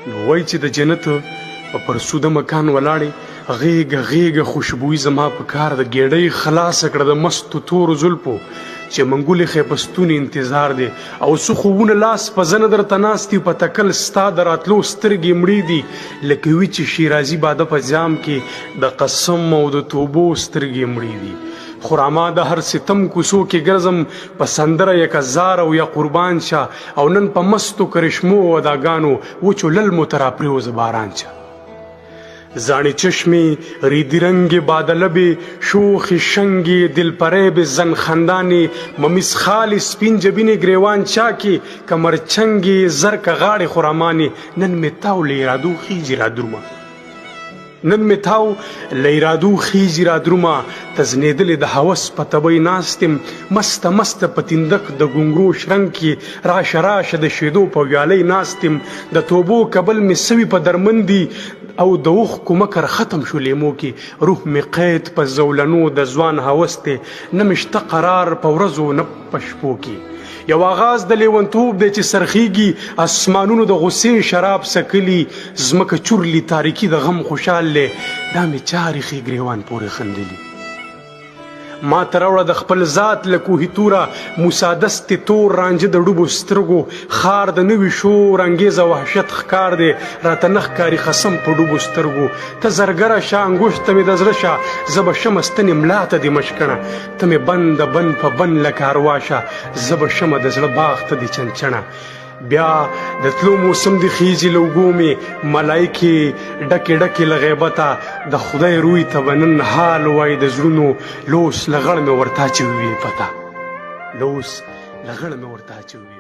نو وای چې د جنت پر سوده مکان ولاړې غیږه غیږه خوشبویي زما په کار د ګېډۍ خلاصه کړه د مستو تورو زلفو چې منګولې خې په ستوني انتظار دی او څه خوبونه لاس په زنه درته ناست دي په تکل ستا د راتلو سترګې مړې دي لکه وي چې شیرازي باده په جام کې د قسم او د توبو سترګې مړې دي خراما د هر ستم کوڅو کې ګرځم په سندره یک هزار او یا قربان شه او نن په مستو کرشمو او اداګانو وچو للمو ترا پریوز باران شه زانی چشمی ریدی رنگ بادلبی شوخی شنگی دل پریب زن خندانی ممیز خالی سپین جبین گریوان چاکی کمر چنگی زرک غاڑ خورامانی نن میتاو لیرادو خیجی را درما نن میتاو لیرادو خیجی را درما تزنیدل د حوس پتبای ناستم مست مست پتندق د گنگرو شرنگ کی راش راش د شیدو په ویالی ناستم د توبو قبل می سوی په درمندی او د اوخ کومکر ختم شو لیمو کې روح می قید په زولنو د ځوان هوسته نمشته قرار په ورځو نه پشپو کې یو آغاز د لیونتوب دی چې سرخیږي اسمانونو د غصې شراب سکلی زمکه چورلی تاریکی د غم خوشحال لی دا می چارخی گریوان پورې خندلی ما تراوړه د خپل ذات له کوهي توره موسادست تور رانجه د ډوبو سترګو خار د نوي شور انګیزه وحشت ښکار دی راته نه ښکاري خصم په ډوبو سترګو ته زرګره شه انګوشته مې د زړه شه زه به شمه ستنې ملا ته دې مشکڼه ته مې بند بند په بند لکه اروا شه زه به شمه د زړه باغ ته دې چنچڼه بیا د تلو موسم دی خیجی لوگو می ملائکی ډکی ډکی لغیبتا د خدای روی ته بنن حال وای د زړونو لوس لغړ می ورتا چوي پتا لوس لغړ می ورتا چوي